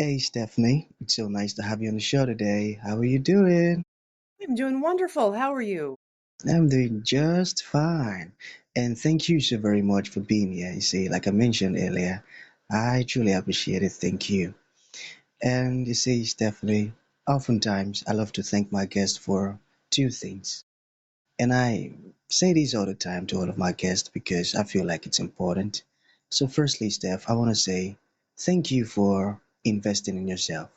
Hey Stephanie, it's so nice to have you on the show today. How are you doing? I'm doing wonderful. How are you? I'm doing just fine. And thank you so very much for being here. You see, like I mentioned earlier, I truly appreciate it. Thank you. And you see, Stephanie, oftentimes I love to thank my guests for two things. And I say this all the time to all of my guests because I feel like it's important. So, firstly, Steph, I want to say thank you for investing in yourself.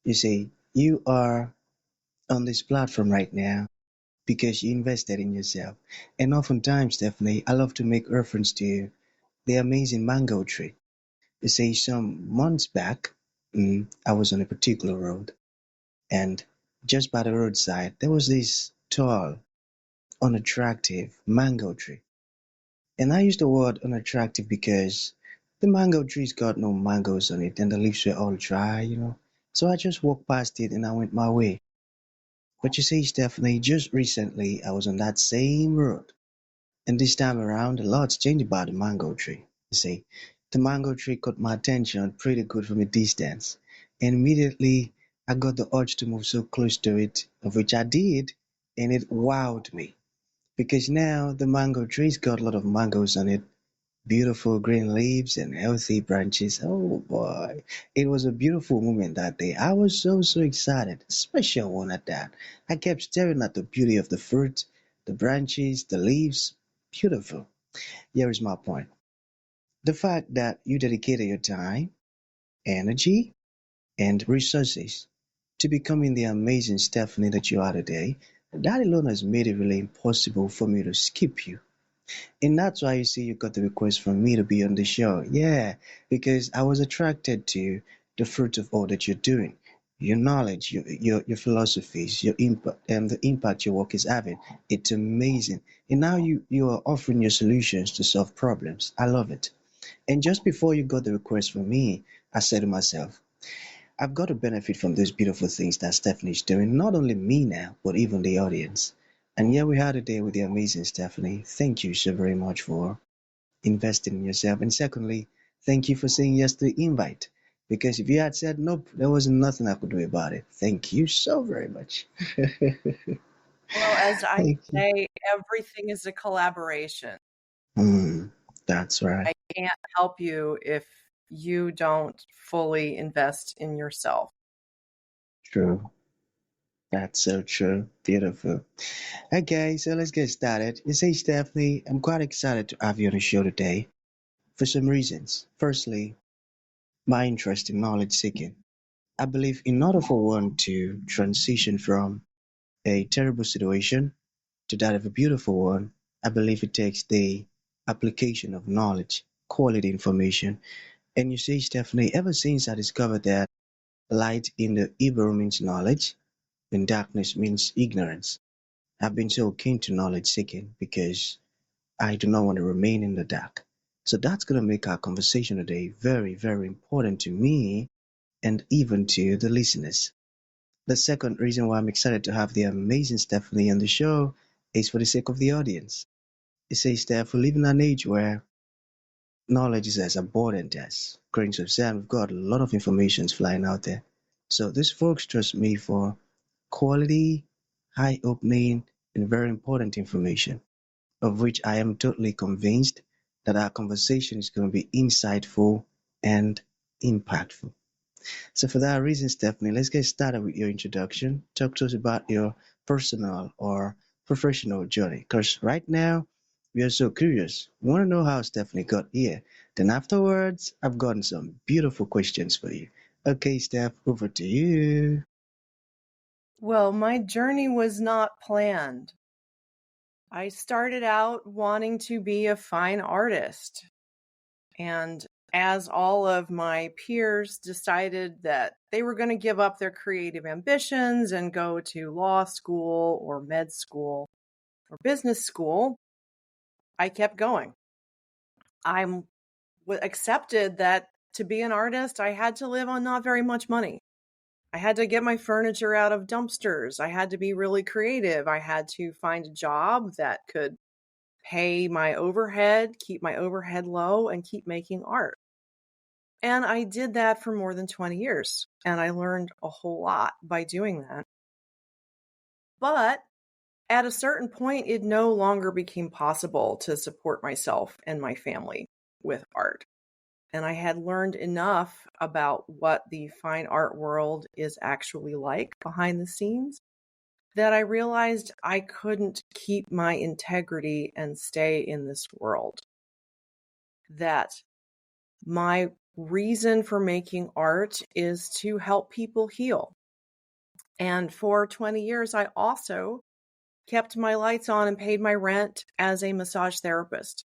You see, you are on this platform right now because you invested in yourself. And oftentimes, Stephanie, I love to make reference to the amazing mango tree. You see, some months back, I was on a particular road, and just by the roadside, there was this tall, unattractive mango tree. And I use the word unattractive because the mango tree's got no mangoes on it, and the leaves were all dry. So I just walked past it and I went my way. But you see, Stephanie, just recently I was on that same road. And this time around, a lot's changed about the mango tree. You see, the mango tree caught my attention pretty good from a distance. And immediately I got the urge to move so close to it, of which I did, and it wowed me. Because now the mango tree's got a lot of mangoes on it, beautiful green leaves and healthy branches. Oh boy, it was a beautiful moment that day. I was so excited, special one at that. I kept staring at the beauty of the fruit, the branches, the leaves. Beautiful. Here is my point. The fact that you dedicated your time, energy, and resources to becoming the amazing Stephanie that you are today, that alone has made it really impossible for me to skip you. And that's why you see you got the request from me to be on the show. Yeah, because I was attracted to the fruit of all that you're doing. Your knowledge, your philosophies, your impact, and the impact your work is having. It's amazing. And now you are offering your solutions to solve problems. I love it. And just before you got the request from me, I said to myself, I've got to benefit from those beautiful things that Stephanie's doing, not only me now, but even the audience. And here we are today with the amazing Stephanie. Thank you so very much for investing in yourself. And secondly, thank you for saying yes to the invite. Because if you had said nope, there was nothing I could do about it. Thank you so very much. Well, as I Thank you. say, everything is a collaboration. Mm, that's right. I can't help you if you don't fully invest in yourself. True. That's so true. Beautiful. Okay, so let's get started. You see, Stephanie, I'm quite excited to have you on the show today for some reasons. Firstly, my interest in knowledge seeking. I believe in order for one to transition from a terrible situation to that of a beautiful one, I believe it takes the application of knowledge, quality information. And you see, Stephanie, ever since I discovered that light in the Hebrew means knowledge and darkness means ignorance, I've been so keen to knowledge seeking because I do not want to remain in the dark. So that's going to make our conversation today very important to me and even to the listeners. The second reason why I'm excited to have the amazing Stephanie on the show is for the sake of the audience. It says, Steph, we live in an age where knowledge is as abundant as grains of sand. We've got a lot of information flying out there. So these folks trust me for quality, high opening, and very important information, of which I am totally convinced that our conversation is going to be insightful and impactful. So for that reason, Stephanie, let's get started with your introduction. Talk to us about your personal or professional journey. Because right now, we are so curious. We want to know how Stephanie got here. Then afterwards, I've gotten some beautiful questions for you. Okay, Steph, over to you. Well, my journey was not planned. I started out wanting to be a fine artist. And as all of my peers decided that they were going to give up their creative ambitions and go to law school or med school or business school, I kept going. I accepted that to be an artist, I had to live on not very much money. I had to get my furniture out of dumpsters. I had to be really creative. I had to find a job that could pay my overhead, keep my overhead low, and keep making art. And I did that for more than 20 years. And I learned a whole lot by doing that. But at a certain point, it no longer became possible to support myself and my family with art. And I had learned enough about what the fine art world is actually like behind the scenes that I realized I couldn't keep my integrity and stay in this world. That my reason for making art is to help people heal. And for 20 years, I also kept my lights on and paid my rent as a massage therapist.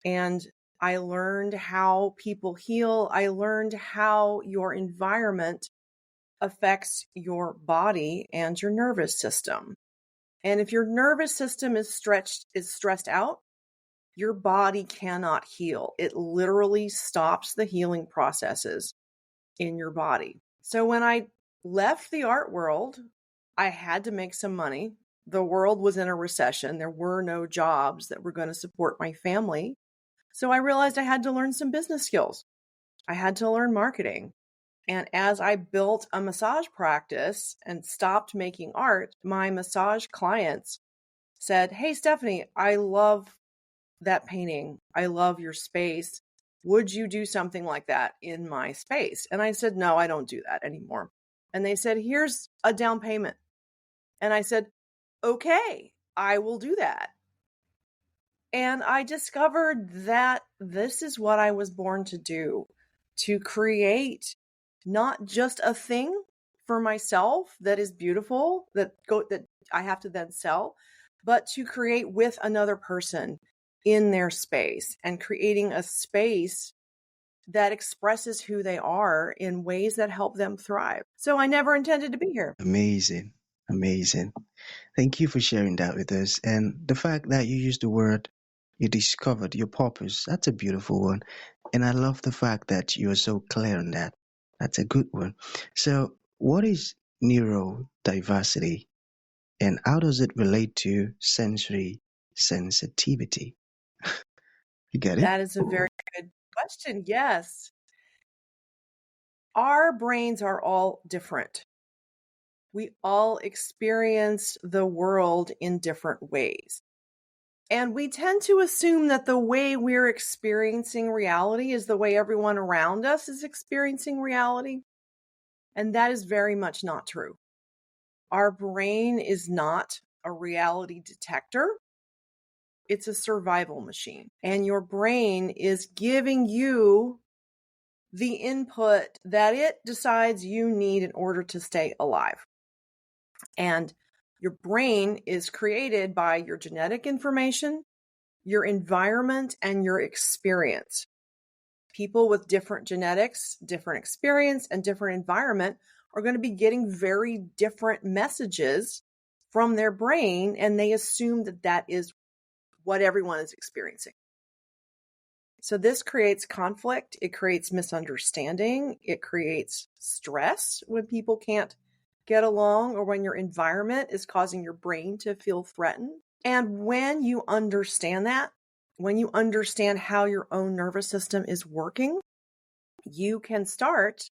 And I learned how people heal. I learned how your environment affects your body and your nervous system. And if your nervous system is stressed out, your body cannot heal. It literally stops the healing processes in your body. So when I left the art world, I had to make some money. The world was in a recession. There were no jobs that were going to support my family. So I realized I had to learn some business skills. I had to learn marketing. And as I built a massage practice and stopped making art, my massage clients said, "Hey, Stephanie, I love that painting. I love your space. Would you do something like that in my space?" And I said, "No, I don't do that anymore." And they said, "Here's a down payment." And I said, "Okay, I will do that." And I discovered that this is what I was born to do, to create not just a thing for myself that is beautiful, that I have to then sell, but to create with another person in their space and creating a space that expresses who they are in ways that help them thrive. So I never intended to be here. Amazing. Amazing. Thank you for sharing that with us. And the fact that you used the word you discovered your purpose, that's a beautiful one. And I love the fact that you are so clear on that. That's a good one. So, what is neurodiversity and how does it relate to sensory sensitivity? You get it? That is a very good question. Yes. Our brains are all different. We all experience the world in different ways. And we tend to assume that the way we're experiencing reality is the way everyone around us is experiencing reality. And that is very much not true. Our brain is not a reality detector. It's a survival machine. And your brain is giving you the input that it decides you need in order to stay alive. And your brain is created by your genetic information, your environment, and your experience. People with different genetics, different experience, and different environment are going to be getting very different messages from their brain, and they assume that that is what everyone is experiencing. So this creates conflict, it creates misunderstanding, it creates stress when people can't get along or when your environment is causing your brain to feel threatened. And when you understand that, when you understand how your own nervous system is working, you can start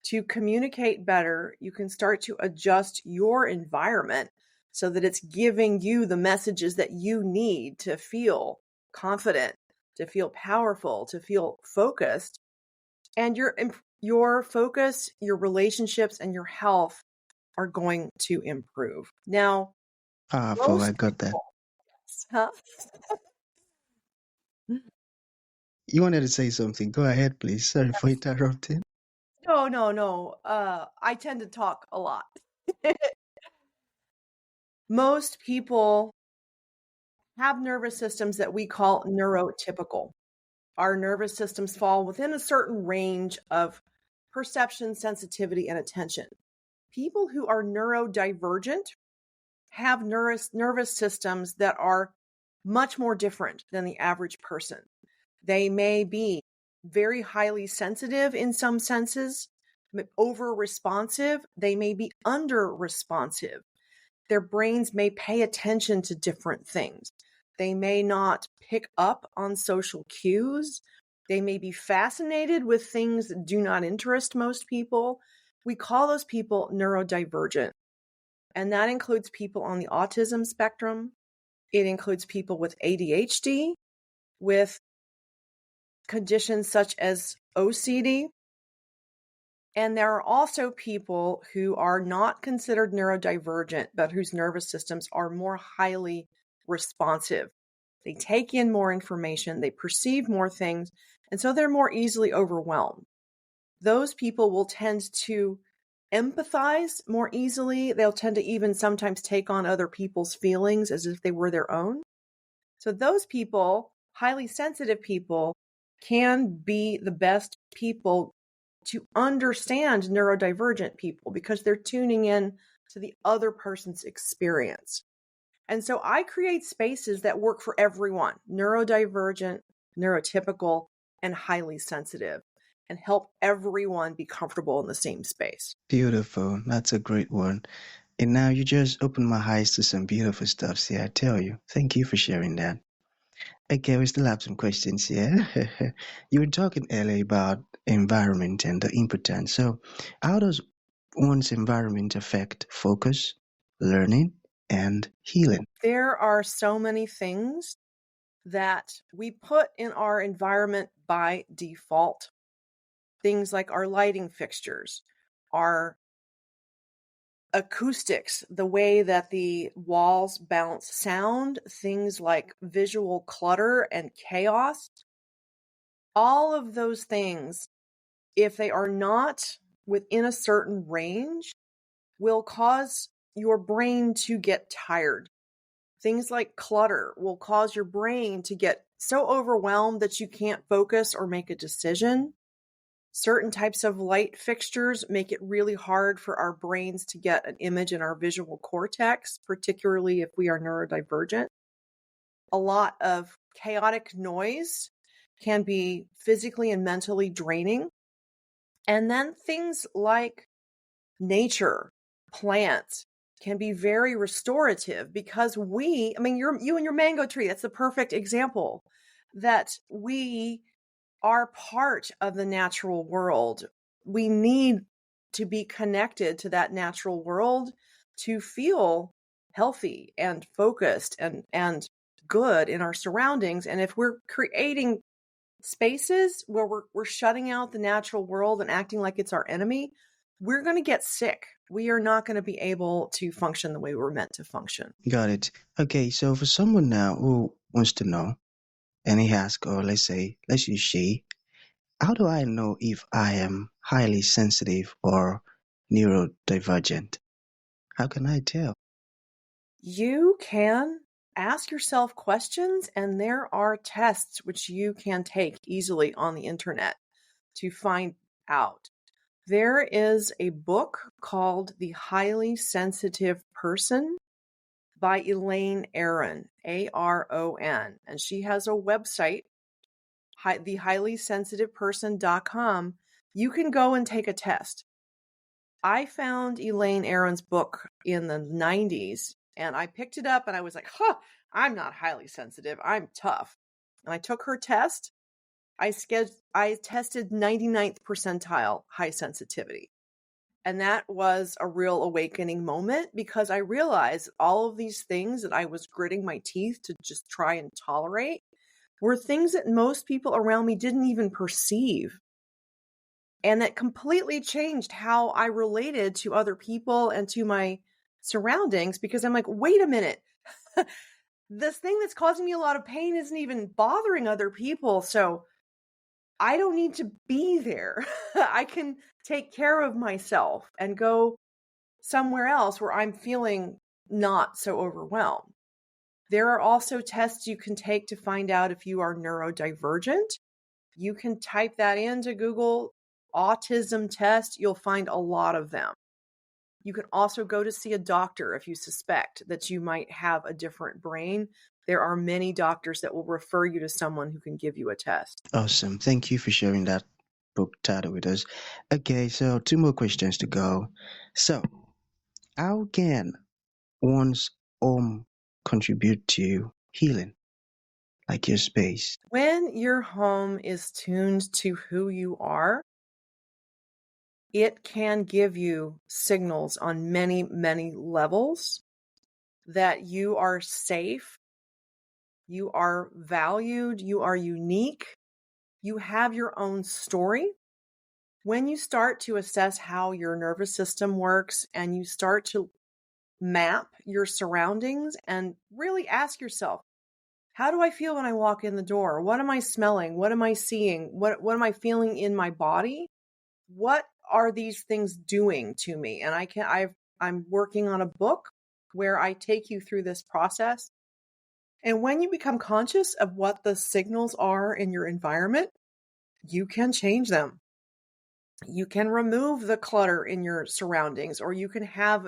to communicate better. You can start to adjust your environment so that it's giving you the messages that you need to feel confident, to feel powerful, to feel focused. And your focus, your relationships, and your health are going to improve. Now, Powerful. I most got that. people, huh? You wanted to say something. Go ahead, please. Sorry for interrupting. No. I tend to talk a lot. Most people have nervous systems that we call neurotypical. Our nervous systems fall within a certain range of perception, sensitivity, and attention. People who are neurodivergent have nervous systems that are much more different than the average person. They may be very highly sensitive in some senses, over responsive. They may be under responsive. Their brains may pay attention to different things. They may not pick up on social cues. They may be fascinated with things that do not interest most people. We call those people neurodivergent. And that includes people on the autism spectrum. It includes people with ADHD, with conditions such as OCD. And there are also people who are not considered neurodivergent, but whose nervous systems are more highly responsive. They take in more information, they perceive more things, and so they're more easily overwhelmed. Those people will tend to empathize more easily. They'll tend to even sometimes take on other people's feelings as if they were their own. So those people, highly sensitive people, can be the best people to understand neurodivergent people because they're tuning in to the other person's experience. And so I create spaces that work for everyone, neurodivergent, neurotypical, and highly sensitive, and help everyone be comfortable in the same space. Beautiful. That's a great one. And now you just opened my eyes to some beautiful stuff. See, I tell you. Thank you for sharing that. Okay, we still have some questions here. You were talking earlier about environment and the importance. So, how does one's environment affect focus, learning, and healing? There are so many things that we put in our environment by default. Things like our lighting fixtures, our acoustics, the way that the walls bounce sound, things like visual clutter and chaos. All of those things, if they are not within a certain range, will cause your brain to get tired. Things like clutter will cause your brain to get so overwhelmed that you can't focus or make a decision. Certain types of light fixtures make it really hard for our brains to get an image in our visual cortex, particularly if we are neurodivergent. A lot of chaotic noise can be physically and mentally draining. And then things like nature, plants, can be very restorative because you and your mango tree, that's the perfect example that we are part of the natural world. We need to be connected to that natural world to feel healthy and focused and good in our surroundings. And if we're creating spaces where we're shutting out the natural world and acting like it's our enemy, we're going to get sick. We are not going to be able to function the way we're meant to function. Got it. Okay, so for someone now who wants to know, and he asks, or let's use she, how do I know if I am highly sensitive or neurodivergent? How can I tell? You can ask yourself questions, and there are tests which you can take easily on the internet to find out. There is a book called The Highly Sensitive Person by Elaine Aron, Aron, and she has a website, thehighly-sensitive-person.com. You can go and take a test. I found Elaine Aron's book in the 90s, and I picked it up and I was like, I'm not highly sensitive. I'm tough. And I took her test. I tested 99th percentile high sensitivity. And that was a real awakening moment because I realized all of these things that I was gritting my teeth to just try and tolerate were things that most people around me didn't even perceive. And that completely changed how I related to other people and to my surroundings because I'm like, wait a minute. This thing that's causing me a lot of pain isn't even bothering other people. So I don't need to be there. I can take care of myself and go somewhere else where I'm feeling not so overwhelmed. There are also tests you can take to find out if you are neurodivergent. You can type that into Google, autism test. You'll find a lot of them. You can also go to see a doctor if you suspect that you might have a different brain. There are many doctors that will refer you to someone who can give you a test. Awesome. Thank you for sharing that book title with us. Okay, so two more questions to go. So, how can one's home contribute to healing? like your space. When your home is tuned to who you are, it can give you signals on many, many levels that you are safe, you are valued, you are unique, you have your own story. When you start to assess how your nervous system works and you start to map your surroundings and really ask yourself, how do I feel when I walk in the door? What am I smelling? What am I seeing? What am I feeling in my body? What are these things doing to me? And I'm working on a book where I take you through this process. And when you become conscious of what the signals are in your environment, you can change them. You can remove the clutter in your surroundings, or you can have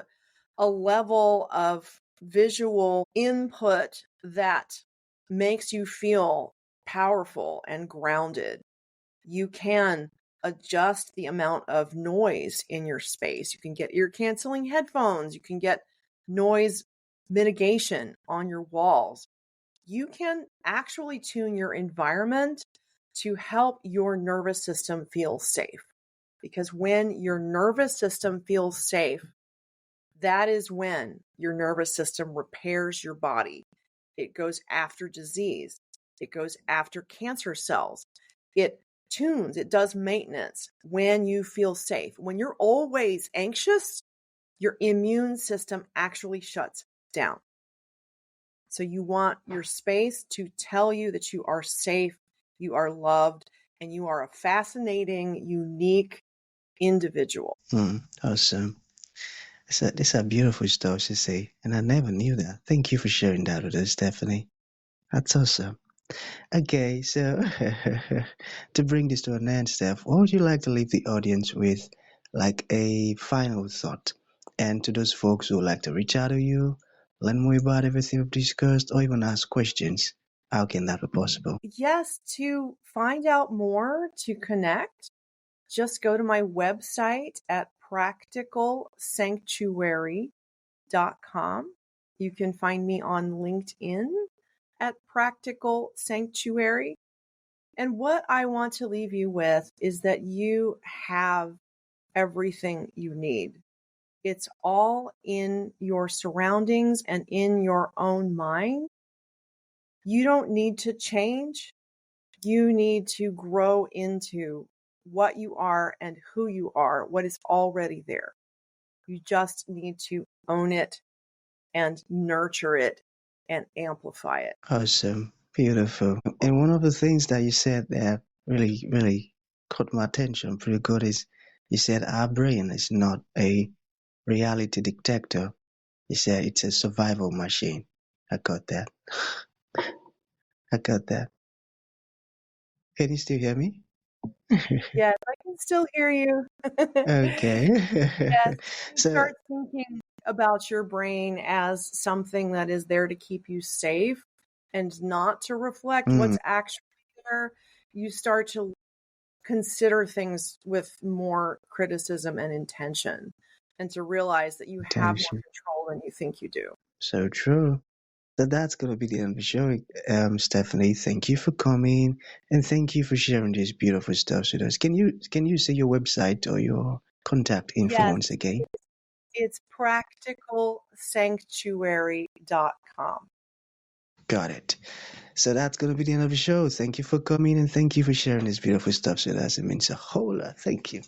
a level of visual input that makes you feel powerful and grounded. You can adjust the amount of noise in your space. You can get ear canceling headphones. You can get noise mitigation on your walls. You can actually tune your environment to help your nervous system feel safe. Because when your nervous system feels safe, that is when your nervous system repairs your body. It goes after disease. It goes after cancer cells. It tunes, it does maintenance when you feel safe. When you're always anxious, your immune system actually shuts down. So you want your space to tell you that you are safe, you are loved, and you are a fascinating, unique individual. Awesome. These are beautiful stuff to say, and I never knew that. Thank you for sharing that with us, Stephanie. That's awesome. Okay, so to bring this to an end, Steph, what would you like to leave the audience with, like a final thought? And to those folks who would like to reach out to you, learn more about everything we've discussed, or even ask questions, how can that be possible? Yes, to find out more, to connect, just go to my website at practicalsanctuary.com. You can find me on LinkedIn at Practical Sanctuary. And what I want to leave you with is that you have everything you need. It's all in your surroundings and in your own mind. You don't need to change. You need to grow into what you are and who you are, what is already there. You just need to own it and nurture it and amplify it. Awesome. Beautiful. And one of the things that you said that really, really caught my attention pretty good is you said our brain is not a reality detector. You said it's a survival machine. I got that. I got that. Can you still hear me? Yes, I can still hear you. Okay. Yes, you So, start thinking about your brain as something that is there to keep you safe and not to reflect mm, what's actually there. You start to consider things with more criticism and intention, and to realize that you have more attention. control than you think you do. So true. So that's going to be the end of the show. Stephanie, thank you for coming and thank you for sharing this beautiful stuff with us. Can you say your website or your contact info Yes, once again? it's practicalsanctuary.com. Got it. So that's going to be the end of the show. Thank you for coming and thank you for sharing this beautiful stuff with us. It means a whole lot. Thank you.